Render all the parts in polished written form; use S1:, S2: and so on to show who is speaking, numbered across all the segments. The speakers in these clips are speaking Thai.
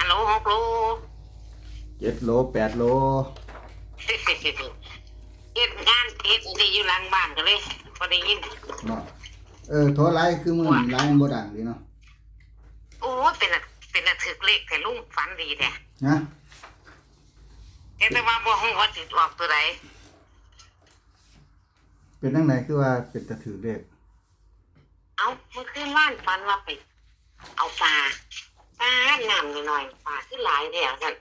S1: โล6 โล
S2: 7 โล 8 โล
S1: เฮ็ดงานเฮ็ดนี่อยู่หลังบ้านก็เลยบ่ได้ยิน
S2: เนาะโทรไลน์คือมื้อนี้ไลน์มันบ่ดังดีเนาะ
S1: โอ้เป็นถึกเลขแต่ลุงฝันดีแท้
S2: ฮะ
S1: แต่ว่าบ่ฮู้ว่าสิออกตัวใด
S2: เป็นจังไดคือว่าเป็นตะถือเลข
S1: เอ้าเมื่อคืนว่านฝันว่าไปเอาปลาน้ำหน่อยๆปลาคือหลายแท้ซั่น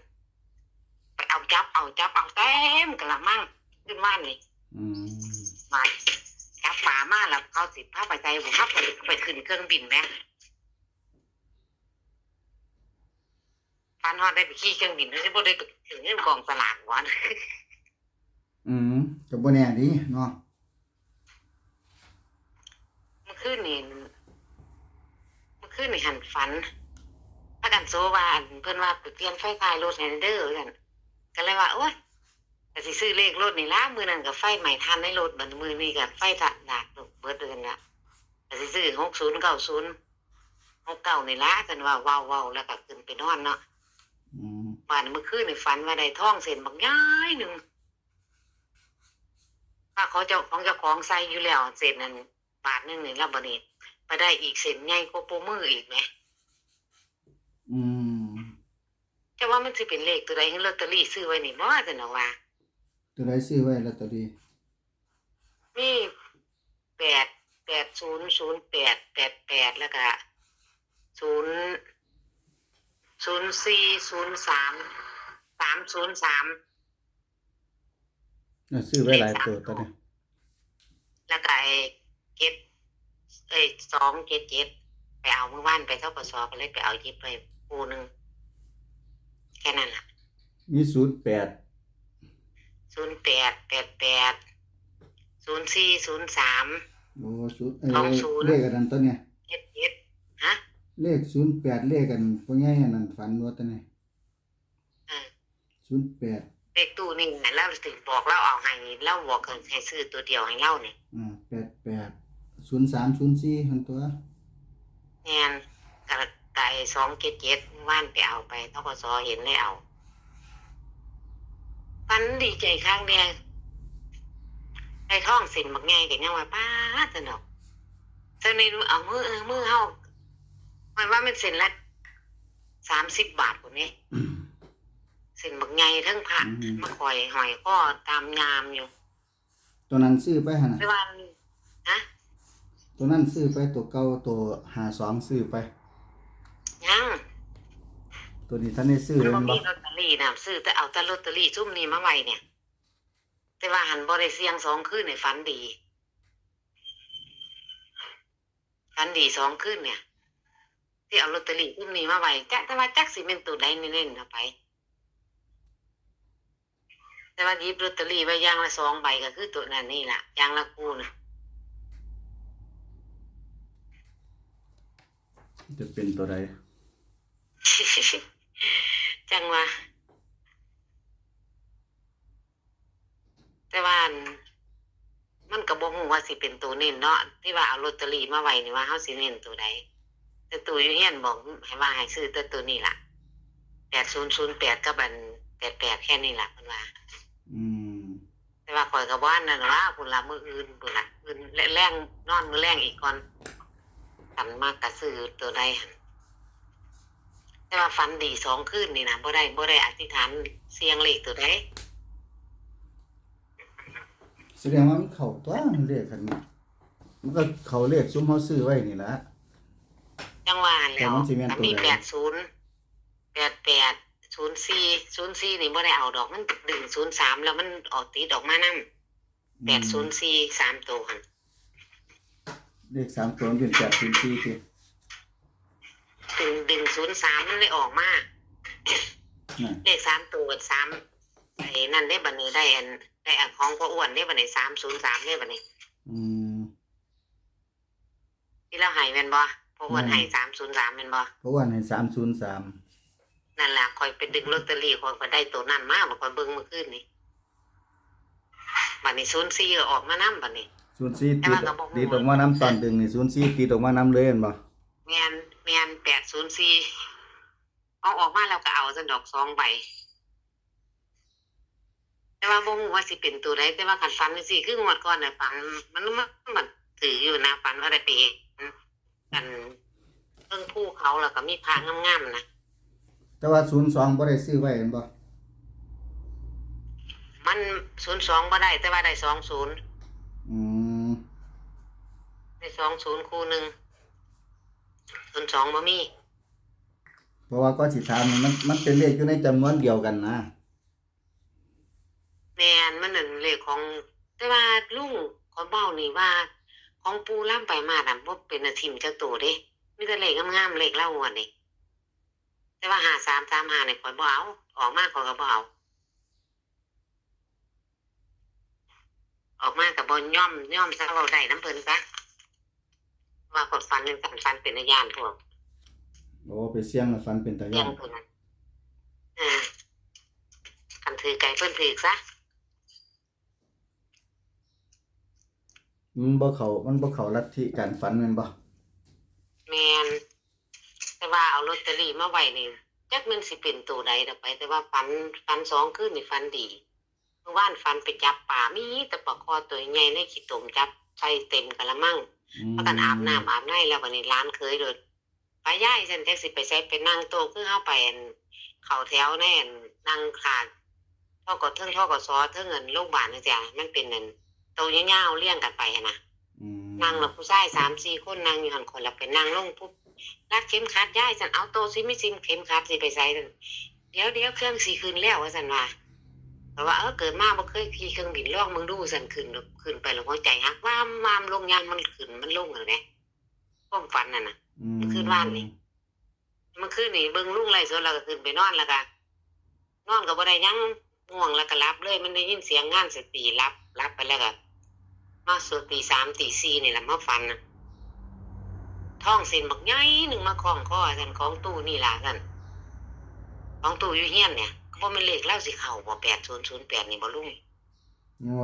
S1: ไปเอาจับเอาเต็มกะละมังขึ้นว่านนี่มาจับปลามาแล้วเขาสิพาไปใจผมครับไปขึ้นเครื่องบินแม่ฟันฮอดได้ไปขี่เครื่องบินแล้วสิบ่ได้ถึงเงินกองสลากวัน
S2: ก็บ่แน่ดีเนาะ
S1: เมื่อคืนนี่หันฝันพากันโซว่าเพิ่นว่าไปเปลี่ยนไฟท้ายรถให้เด้อซั่นก็เลยว่าโอ๊ยก็สิซื้อเลขรถนี่ล่ะมื้อนั้นก็ไฟไหม้ทันในรถบัดมื้อนี้ก็ไฟดากเบิดเดือนละก็สิซื้อ6090 69นี่ล่ะเพิ่นว่าเว้าแล้วก็ขึ้นไปนอนเนาะบ้านเมื่อคืนนี่ฝันว่าได้ทองเส้นบักใหญ่นึงถ้าเขาเจ้าของใส่อยู่แล้วเส้นนั้นบาทนึงนี่แล้วบัดนี้ไปได้อีกเส้นใหญ่กว่าโปมืออีกแหมแต่ว่ามันสิเป็นเลขตัวใดให้ลอตเตอรี่ซื้อไว้นี่บ่ซั่นน่ะว่า
S2: ตัวใดซื้อไว้ลอตเตอรี่
S1: มี8800888แล้วก็00403
S2: ซื้อไว้หลายตัวตอนนี้
S1: แล้วก็277ไปเอาเมื่อวานไปธปสก็เลยไปเอาหยิบไปปูนึงแค่นั้นล่ะ
S2: มี08
S1: 0888 0403
S2: โอ้เลขอันนั้นตัวเนี้ย
S1: 77ฮะ
S2: เลข08เลขกันพ่อใหญ่อันนั้นฝันว่าตัวนี้08
S1: เลขตู้นี่เราถึงบอกเราเอาให้เราบอกให้ซื้อตัวเดียวให้เรานี่
S2: 88 0304หั่นตัว
S1: แม่นไก่277ว่านไปเอาไปธปสเห็นได้เอาฝันดีใจครั้งเดียวได้ท่องเส้นบักใหญ่ก็ยังว่าป๊าดซั่นดอกซั่นนี่เอามือเฮามันว่ามันเส้นละ30 บาทพุ่นนี่เส้นบักใหญ่ทั้งพระมาคอยห้อยคอตามยามอยู่
S2: ตัวนั้นซื้อไปหั่นน่ะ
S1: แต่ว่าฮะ
S2: ตัวนั้นซื้อไปตัวเก่าตัว52ซื้อไป
S1: ยัง
S2: ตัวนี้ท่านได้ซื้อ
S1: มันบ่
S2: บ่
S1: มีลอตเตอรี่น่ะซื้อแต่เอาแต่ลอตเตอรี่ซุ่มนี้มาไว้เนี่ยแต่ว่าหันบ่ได้เสี่ยง2คืนนี่ฝันดี2คืนเนี่ยที่เอาลอตเตอรี่ซุ่มนี้มาไว้แต่ว่าจักสิแม่นตัวใดเน้นๆเอาไปแต่ว่าหยิบลอตเตอรี่ไว้อย่างละ2ใบก็คือตัวนั้นนี่ล่ะอย่างละคู่น่ะ
S2: จะเป็นตัวใด
S1: จังว่าแต่ว่ามันก็บ่ฮู้ว่าสิเป็นตัวเน้นเนาะที่ว่าเอาลอตเตอรี่มาไว้นี่ว่าเฮาสิเน้นตัวใดแต่ตัวอยู่เฮียนบอกให้ว่าให้ซื้อแต่ตัวนี้ล่ะ8008กับอัน88แค่นี้ล่ะเพิ่นว่าแต่ว่าข่อยก็บ่อันนั้นล่ะพุ่นล่ะมื้ออื่นพุ่นล่ะอื่นแรงนอนมื้อแรงอีกก่อนฝันมากก็ซื้อตัวใดหั่นแต่ว่าฝันดี2คืนนี่นะบ่ได้อธิษฐานเสียงเลขตัวใด
S2: แสดงว่ามันเข้าตัวเลขคันมันก็เข้าเลขซุมเฮาซื้อไว้นี่ล่ะ
S1: จังว่าแล้วมี80 88 04นี่บ่ได้เอาดอกมันดึง03แล้วมันออกติดออกมานำ804 3ตัวหั่น
S2: เลข3ตัวมันเป็น804ติ
S1: ดึง03มันเลยออกมาเลข3ตัว3ไอ้นั่นได้บัดนี้ได้อันของพ่ออ้วนได้บัดนี้303ได้บัดนี้ที่เราให้แม่นบ่พ่ออ้วนให้303แม่นบ่
S2: พ่ออ้วนให้303
S1: นั่นล่ะข่อยไปดึงลอตเตอรี่ข่อยก็ได้ตัวนั้นมาบ่ข่อยเบิ่งเมื่อคืนนี้บัดนี้04ก็ออกมานำบัดนี้
S2: 04ตีออกมานำตอนดึงนี่04ตีออกมานำเลยแม่นบ่
S1: แม่น804อ เอาออกมาแล้วก็เอาจนดอก2 ใบแต่ว่าบ่ฮู้ว่าสิเป็นตัวใดแต่ว่าคันฝันจังซี่คืองวดก่อนน่ะฝันมันถืออยู่นะฝันว่าได้ไปเห็นกันเทิงภูเขาแล้วก็มีพระงามๆนะ
S2: แต่ว่า02บ่ได้ซื้อไว้แม่นบ่
S1: มัน02บ่ได้แต่ว่าได้20
S2: อืม
S1: ได้20คู่หนึง02บ่มี
S2: เพราะว่าก็สิถามนี่มันเป็นเลขอยู่ในจำนวนเดียวกันนะ
S1: แม่นมันนั่นเลขของแต่ว่าลุงขอเว้านี่ว่าของปู่ล่ำไปมาน่ะบ่เป็นอาทิมจักตัวเด้มีแต่เลขงามๆเลขเล่าอะนี่แต่ว่า5335นี่ข้อยบ่เอาออกมาข้อยก็บ่เอาออกมาก็บ่ยอมซะเว้าได้นำเพิ่นซะว่าข้อยฝันจังซั่นฝันเป็นอาญาณพวก
S2: โอ้ไปเสี่ยงแล้วฝันเป็นตา
S1: เรื่
S2: ย้า
S1: อง
S2: น
S1: เพิ่นน่ะเออคันถือไก่เพิ่นถือซะ
S2: มันบ่เข้าลัทธิการฝันแม่นบ่
S1: แม่นแต่ว่าเอาลอตเตอรี่มาไว้นี่จักมันสิเป็นตัวใดดอกไป แต่ว่าฝัน2คืนนี่ฝันดีเมื่อวานฝันไปจับปลามีแต่ปลาคอตัวใหญ่ในขี้ตมจับใส่เต็มกะละมังพากันอาบน้ำอาบในแล้วบัดนี้ร้านเคยโดดไปย้ายฉันจักสิไปใส่ไปนั่งโต๊ะคือเฮาไปอั่นเข้าแถวแน่นนั่งข้างธกเทิงธกสเทิงอันโรงบาลจังซี่มันเป็นนั่นโต๊ะยาวๆเรียงกันไปหันน่ะ นั่งแล้วผู้ชาย3-4คนนั่งอยู่หั่นคนละไปนั่งลงปุ๊บรัดเข็มขัดย้ายซั่นเอาโตสิมีซิมเข็มขัดสิไปใส่นั่นเดี๋ยวเครื่องสิขึ้นแล้วว่าซั่นว่าเพราะว่าเกิดมาบ่เคยขี่เครื่องบินลองมึงดูซั่นขึ้นไปแล้วหัวใจหักวามลงยามมันขึ้นมันลงนั่นแหละความฝันนั่นน่ะมันคืนว่านนี่มันคืนนี่เบิ่งลุงไล่สดแล้วก็ขึ้นไปนอนแล้วก็นอนก็บ่ได้หยังง่วงแล้วก็หลับเลยมันได้ยินเสียงงานสติหลับไปแล้วก็มาสุดตี3ตี4นี่แหละมาฝันน่ะท้องเส้นบักใหญ่หนึงมาคล้องคอซั่นของตู้นี่ล่ะซั่นของตู้อยู่เฮียนเนี่ยก็บ่แม่นเลขเลาสิเข้าบ่8008นี่บ่ลุง
S2: นัว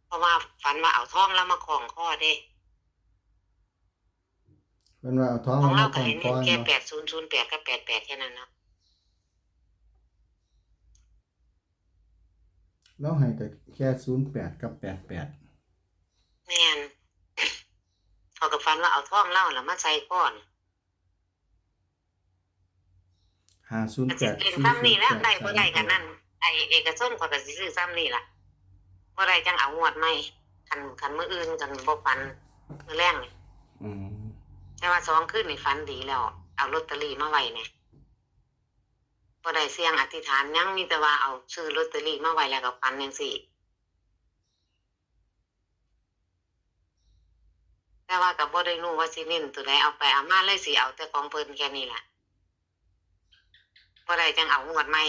S1: เพราะว่าฝันว่าเอาทองแล้วมาคล้องคอเด้
S2: เพิ่นว่าเอาท้อง
S1: ของ
S2: มา
S1: เรา
S2: ค
S1: ก็
S2: ล้อง
S1: เห็น
S2: คอ
S1: แค่
S2: เนาะ
S1: 8008กับ88แค่นั้นเนาะ
S2: แล้วให้แต่แค่08กับ88
S1: แม่นเขาก็ฝันว่าเอาทองเราแล้วมาใส่ก้อนก็สิเล่นซ้ำนี่แหล้วได้บ่ได้กันนั่นไอ้เอกชนเขาก็สิซื้อซ้ำนี่ล่ะบ่ได้จังเอางวดใหม่คันมื้ออื่นกันบ่ฝันมื้อแลงนี่
S2: อืม
S1: แต่ว่า2คืนนี่ฝันดีแล้วเอาลอตเตอรี่มาไว้แหน่บ่ได้เสี่ยงอธิษฐานหยังมีแต่ว่าเอาซื้อลอตเตอรี่มาไว้แล้วก็ฝันจังซี่แต่ว่าก็บ่ได้รู้ว่าสิเน้นตัวใดเอาไปเอามาเลยสิเอาแต่ของเพิ่นแค่นี้ล่ะบ่ได้จังเอางวดใหม่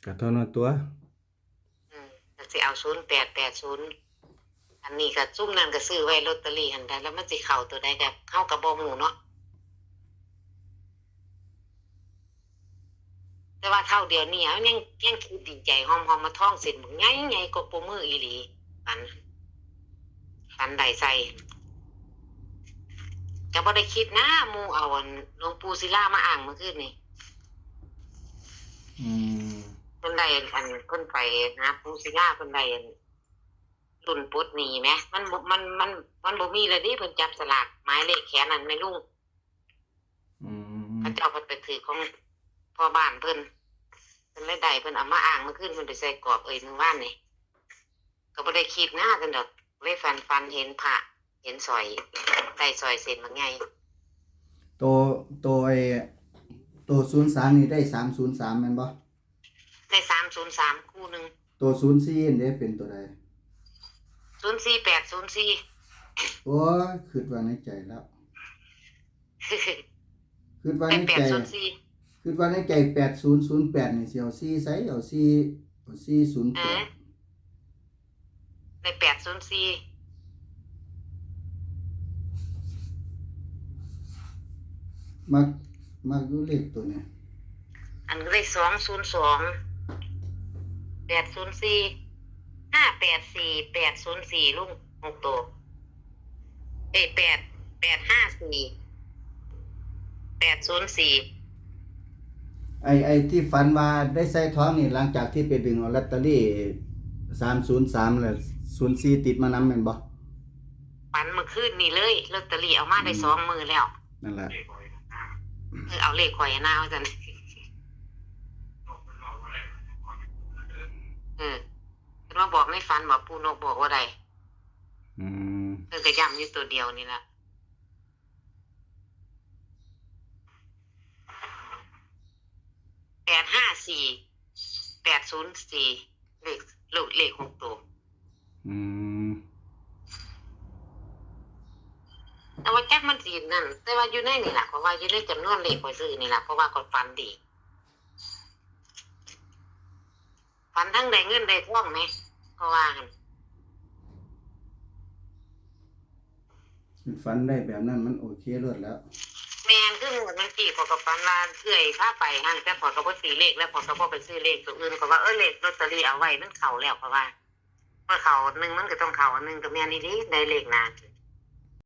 S2: ก็เท่านั้นตัว
S1: ก็สิเอา0880อันนี้ก็ซุ่มนั้นก็ซื้อไว้ลอตเตอรี่หั่นได้แล้วมันสิเข้าตัวใดก็เฮาก็บ่ฮู้เนาะแต่ว่าเท่าเดียวนี้ยังคิดดีใจหอมๆมาท่องเส้นบักใหญ่ๆกว่าโปมืออีหลีฝันได้ใส่ก็บ่ได้คิดนะหมู่เอาอันหลวงปู่ศิลามาอ้างเมื่อคืนนี่
S2: อืม
S1: เพิ่นได้อันเพิ่นไปหาปู่ศิลาเพิ่นได้อันรุ่นปลดหนี้แหมมันบ่มีแล้วดิเพิ่นจับสลากหมายเลขแขนนั้นแม่ลุง
S2: อืม
S1: พระเจ้าเพิ่นไปถือของพ่อบ้านเพิ่นเลยได้เพิ่นเอามาอ้างเมื่อคืนเพิ่นไปใส่กรอบเมื่อวานนี่ก็บ่ได้คิดนะจังดอกเลยฝันเห็นพระเห็นสร้อยได้สร้อยเส้นบักใหญ่
S2: ตัวไอ้ตัว03นี่ได้303แม่นบ่
S1: ได้303คู่หนึง
S2: ตัว04นี่ได้เป็นตัวใด
S1: 04804
S2: โอ้ยคิดว่าในใจแล้วคิดว่า
S1: เป็
S2: ใน
S1: น
S2: ใจ
S1: 804
S2: คิดว่าในใจ8008นี่สิเอา4ใส่เอา408
S1: ได้804
S2: มักอยู่เลขตัวเนี้ย
S1: อันก็ได้202 804 584 804ลุง6ตัว854 804
S2: ไอ้ที่ฝันว่าได้ใส่ท้องนี่หลังจากที่ไปดึงเอาลอตเตอรี่303แล้ว04ติดมานำแม่นบ่
S1: ฝันเมื่อคืนนี่เลยลอตเตอรี่เอามาได้2มื้อแล้ว
S2: นั่นแหละ
S1: เอาเลขข่อยหน้าว่าซั่นเพิ่นมาบอกในฝันว่าปู่นกบอกว่าใด
S2: อืม
S1: เพิ่นก็ย้ำอยู่ตัวเดียวนี่ล่ะ804เลข6ตัว
S2: อืม
S1: แต่ว่าจักมันสินั่นแต่ว่าอยู่ในนี่ล่ะเพราะว่าอยู่ในจำนวนเลขข่อยซื้อนี่ล่ะเพราะว่าข่อยฝันดีฝันทั้งได้เงินได้ทองแหมเพราะว่าหั่น
S2: ฝันได้แบบนั้นมันโอเคเลิศแล้ว
S1: แม่นคือหมดมันกี่ขอยก็ฝันว่าเอื้อยพาไปหั่นแต่ขอยก็บ่ซื้อเลขแล้วขอยก็บ่ไปซื้อเลขตัวอื่นก็ว่าเลขลอตเตอรี่เอาไว้มันเข้าแล้วเพราะว่าเมื่อเข้าอันนึงมันก็ต้องเข้าอันนึงก็แม่นอีหลีได้เลขหน้า